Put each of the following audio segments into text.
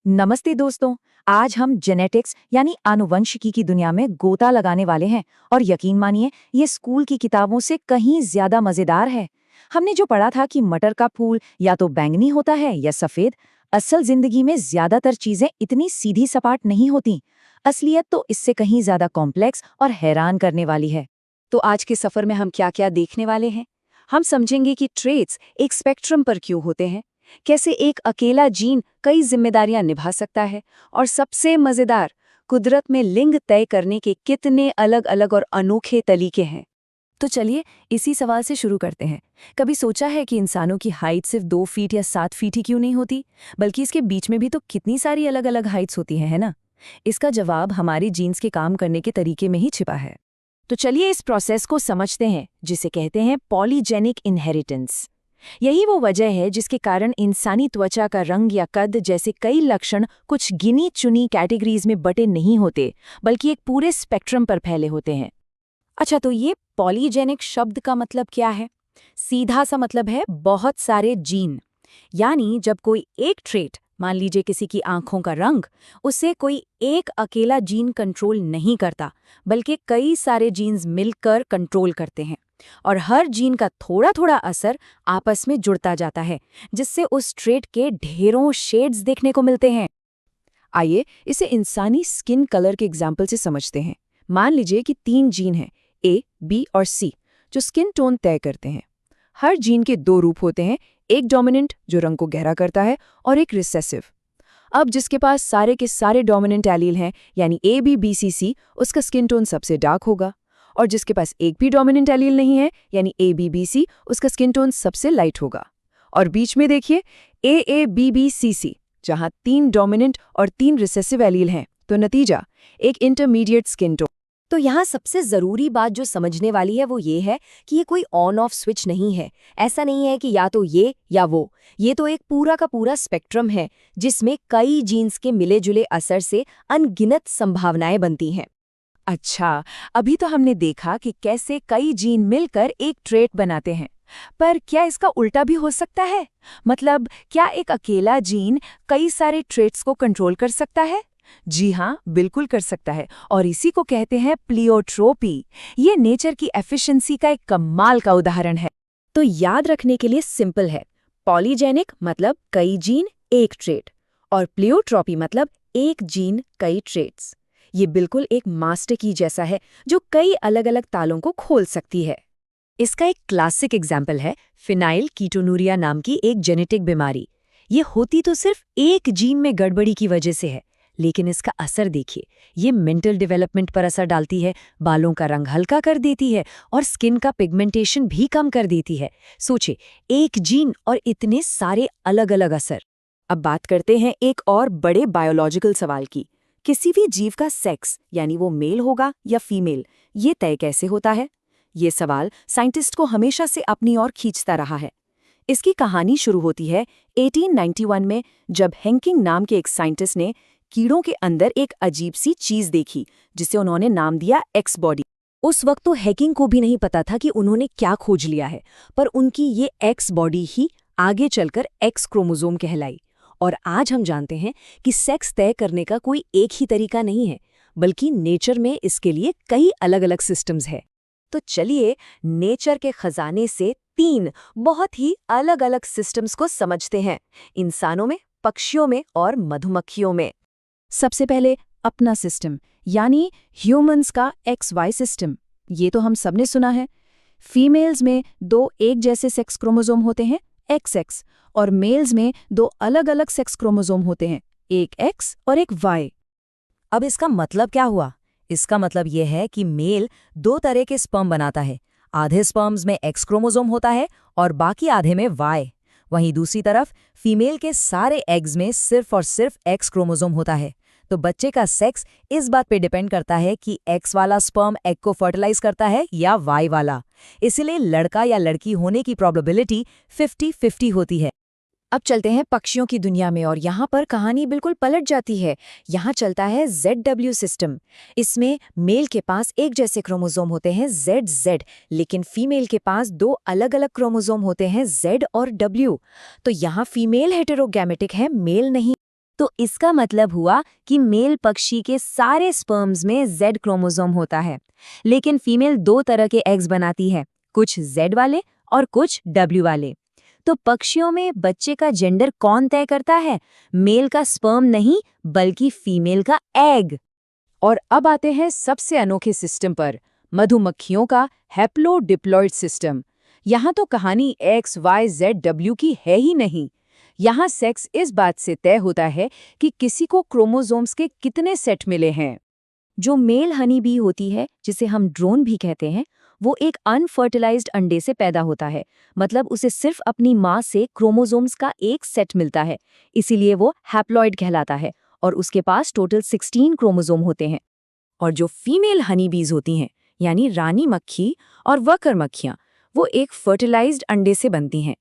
नमस्ते दोस्तों। आज हम जेनेटिक्स यानी आनुवंशिकी की दुनिया में गोता लगाने वाले हैं और यकीन मानिए ये स्कूल की किताबों से कहीं ज्यादा मजेदार है। हमने जो पढ़ा था कि मटर का फूल या तो बैंगनी होता है या सफेद, असल जिंदगी में ज्यादातर चीजें इतनी सीधी सपाट नहीं होती। असलियत तो इससे कहीं ज्यादा कॉम्प्लेक्स और हैरान करने वाली है। तो आज के सफर में हम क्या क्या देखने वाले हैं? हम समझेंगे कि ट्रेट्स एक स्पेक्ट्रम पर क्यों होते हैं, कैसे एक अकेला जीन कई जिम्मेदारियां निभा सकता है, और सबसे मजेदार, कुदरत में लिंग तय करने के कितने अलग अलग और अनोखे तरीके हैं। तो चलिए इसी सवाल से शुरू करते हैं। कभी सोचा है कि इंसानों की हाइट सिर्फ 2 फीट या 7 फीट ही क्यों नहीं होती, बल्कि इसके बीच में भी तो कितनी सारी अलग अलग हाइट्स होती हैं, है ना? इसका जवाब हमारी जीन्स के काम करने के तरीके में ही छिपा है। तो चलिए इस प्रोसेस को समझते हैं, जिसे कहते हैं पॉलीजेनिक इनहेरिटेंस। यही वो वजह है जिसके कारण इंसानी त्वचा का रंग या कद जैसे कई लक्षण कुछ गिनी चुनी कैटेगरीज में बटे नहीं होते, बल्कि एक पूरे स्पेक्ट्रम पर फैले होते हैं। अच्छा, तो ये पॉलीजेनिक शब्द का मतलब क्या है? सीधा सा मतलब है बहुत सारे जीन। यानी जब कोई एक ट्रेट, मान लीजिए किसी की आंखों का रंग, उसे कोई एक अकेला जीन कंट्रोल नहीं करता, बल्कि कई सारे जीन्स मिलकर कंट्रोल करते हैं। और हर जीन का थोड़ा थोड़ा असर आपस में जुड़ता जाता है, जिससे उस ट्रेट के ढेरों शेड्स देखने को मिलते हैं। आइए इसे इंसानी स्किन कलर के एग्जाम्पल से समझते हैं। मान लीजिए कि 3 जीन हैं, ए, बी और सी, जो स्किन टोन तय करते हैं। हर जीन के 2 रूप होते हैं, एक डोमिनेंट जो रंग को गहरा करता है और एक रिसेसिव। अब जिसके पास सारे के सारे डोमिनेंट एलील हैं, यानी ए बी बी सी सी, उसका स्किन टोन सबसे डार्क होगा। और जिसके पास एक भी डोमिनेंट एलील नहीं है, यानी ए बी बी सी, उसका स्किन टोन सबसे लाइट होगा। और बीच में देखिए ए ए बी बी सी सी, जहां 3 डोमिनेंट और 3 रिसेसिव एलील हैं, तो नतीजा एक इंटरमीडिएट स्किन टोन। तो यहाँ सबसे जरूरी बात जो समझने वाली है वो ये है कि ये कोई ऑन ऑफ स्विच नहीं है। ऐसा नहीं है कि या तो ये या वो। ये तो एक पूरा का पूरा स्पेक्ट्रम है, जिसमें कई जीन्स के मिले जुले असर से अनगिनत संभावनाएं बनती हैं। अच्छा, अभी तो हमने देखा कि कैसे कई जीन मिलकर एक ट्रेट बनाते हैं, पर क्या इसका उल्टा भी हो सकता है? मतलब क्या एक अकेला जीन कई सारे ट्रेट्स को कंट्रोल कर सकता है? जी हाँ, बिल्कुल कर सकता है, और इसी को कहते हैं प्लियोट्रोपी। ये नेचर की एफिशिएंसी का एक कमाल का उदाहरण है। तो याद रखने के लिए सिंपल है, पॉलीजेनिक मतलब कई जीन एक ट्रेट, और प्लियोट्रोपी मतलब एक जीन कई ट्रेट्स। ये बिल्कुल एक मास्टर की जैसा है, जो कई अलग अलग तालों को खोल सकती है। इसका एक क्लासिक एग्जाम्पल है फिनाइल कीटोनूरिया नाम की एक जेनेटिक बीमारी। ये होती तो सिर्फ एक जीन में गड़बड़ी की वजह से है, लेकिन इसका असर देखिए। ये मेंटल डेवलपमेंट पर असर डालती है, बालों का रंग हल्का कर देती है और स्किन का पिगमेंटेशन भी कम कर देती है। सोचे, एक जीन और इतने सारे अलग अलग असर। अब बात करते हैं एक और बड़े बायोलॉजिकल सवाल की। किसी भी जीव का सेक्स, यानी वो मेल होगा या फीमेल, ये तय कैसे होता है? ये सवाल साइंटिस्ट को हमेशा से अपनी ओर खींचता रहा है। इसकी कहानी शुरू होती है 1891 में, जब हेंकिंग नाम के एक साइंटिस्ट ने कीड़ों के अंदर एक अजीब सी चीज देखी, जिसे उन्होंने नाम दिया एक्स बॉडी। उस वक्त तो हैकिंग को भी नहीं पता था कि उन्होंने क्या खोज लिया है, पर उनकी ये एक्स बॉडी ही आगे चलकर एक्स क्रोमोसोम कहलाई। और आज हम जानते हैं कि सेक्स तय करने का कोई एक ही तरीका नहीं है, बल्कि नेचर में इसके लिए कई अलग अलग सिस्टम्स हैं। तो चलिए नेचर के खजाने से 3 बहुत ही अलग अलग सिस्टम्स को समझते हैं, इंसानों में, पक्षियों में और मधुमक्खियों में। सबसे पहले अपना सिस्टम, यानी ह्यूमंस का XY सिस्टम। ये तो हम सबने सुना है। फीमेल्स में 2 एक जैसे सेक्स क्रोमोसोम होते हैं, XX, और मेल्स में 2 अलग अलग सेक्स क्रोमोसोम होते हैं, एक X और एक Y। अब इसका मतलब क्या हुआ? इसका मतलब यह है कि मेल 2 तरह के स्पर्म बनाता है। आधे स्पर्म्स में X क्रोमोसोम होता है और बाकी आधे में Y। वहीं दूसरी तरफ फीमेल के सारे एग्स में सिर्फ और सिर्फ X क्रोमोसोम होता है। तो बच्चे का सेक्स इस बात पे डिपेंड करता है कि X वाला स्पर्म एग को फर्टिलाइज करता है या Y वाला। इसलिए लड़का या लड़की होने की प्रोबेबिलिटी 50-50 होती है। अब चलते हैं पक्षियों की दुनिया में, और यहाँ पर कहानी बिल्कुल पलट जाती है। यहाँ चलता है ZW सिस्टम। इसमें मेल के पास एक जैसे क्रोमोसोम होते हैं ZZ, लेकिन फीमेल के पास 2 अलग अलग क्रोमोसोम होते हैं Z और W। तो यहाँ फीमेल हेटेरोगैमेटिक है, मेल नहीं। तो इसका मतलब हुआ कि मेल पक्षी के सारे स्पर्म्स में Z क्रोमोसोम होता है, लेकिन फीमेल दो तरह के एग्स बनाती है, कुछ Z वाले और कुछ W वाले। तो पक्षियों में बच्चे का जेंडर कौन तय करता है? मेल का स्पर्म नहीं, बल्कि फीमेल का एग। और अब आते हैं सबसे अनोखे सिस्टम पर, मधुमक्खियों का हैप्लोडिप्लॉइड सिस्टम। यहाँ तो कहानी XYZW की है ही नहीं। यहाँ सेक्स इस बात से तय होता है कि किसी को क्रोमोसोम्स के कितने सेट मिले हैं। जो मेल हनी बी होती है, जिसे हम ड्रोन भी कहते हैं, वो एक अनफर्टिलाइज्ड अंडे से पैदा होता है। मतलब उसे सिर्फ अपनी माँ से क्रोमोसोम्स का एक सेट मिलता है, इसीलिए वो हैप्लॉइड कहलाता है और उसके पास टोटल 16 क्रोमोसोम होते हैं। और जो फीमेल हनी बीज होती हैं, यानी रानी मक्खी और वर्कर मक्खियाँ, वो एक फर्टिलाइज्ड अंडे से बनती हैं।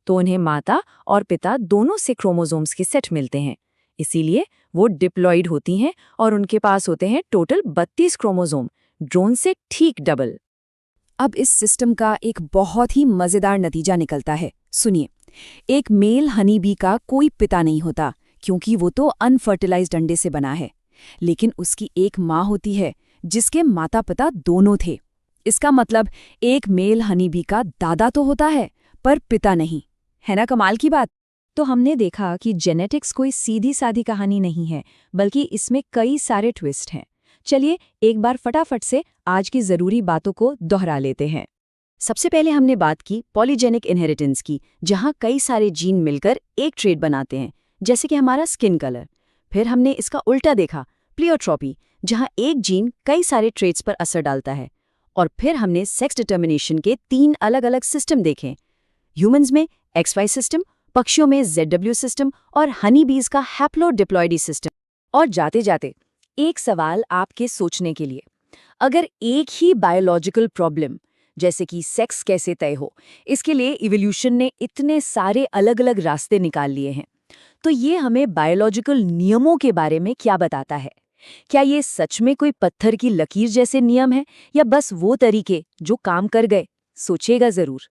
तो उन्हें माता और पिता दोनों से क्रोमोसोम्स के सेट मिलते हैं, इसीलिए वो डिप्लॉइड होती हैं और उनके पास होते हैं टोटल 32 क्रोमोसोम, ड्रोन से ठीक डबल। अब इस सिस्टम का एक बहुत ही मजेदार नतीजा निकलता है, सुनिए। एक मेल हनी बी का कोई पिता नहीं होता, क्योंकि वो तो अनफर्टिलाइज्ड अंडे से बना है, लेकिन उसकी एक माँ होती है जिसके माता पिता दोनों थे। इसका मतलब एक मेल हनी बी का दादा तो होता है, पर पिता नहीं। है ना कमाल की बात? तो हमने देखा कि जेनेटिक्स कोई सीधी साधी कहानी नहीं है, बल्कि इसमें कई सारे ट्विस्ट हैं। चलिए एक बार फटाफट से आज की जरूरी बातों को दोहरा लेते हैं। सबसे पहले हमने बात की पॉलीजेनिक इनहेरिटेंस की, जहां कई सारे जीन मिलकर एक ट्रेट बनाते हैं, जैसे कि हमारा स्किन कलर। फिर हमने इसका उल्टा देखा, प्लियोट्रॉपी, जहां एक जीन कई सारे ट्रेट्स पर असर डालता है। और फिर हमने सेक्स डिटर्मिनेशन के 3 अलग अलग सिस्टम देखे, ह्यूमंस में XY सिस्टम, पक्षियों में ZW सिस्टम और हनी बीज का हैप्लोडिप्लॉइडी सिस्टम। और जाते जाते एक सवाल आपके सोचने के लिए, अगर एक ही बायोलॉजिकल प्रॉब्लम जैसे कि सेक्स कैसे तय हो, इसके लिए इवोल्यूशन ने इतने सारे अलग अलग रास्ते निकाल लिए हैं, तो ये हमें बायोलॉजिकल नियमों के बारे में क्या बताता है? क्या ये सच में कोई पत्थर की लकीर जैसे नियम है, या बस वो तरीके जो काम कर गए? सोचिएगा जरूर।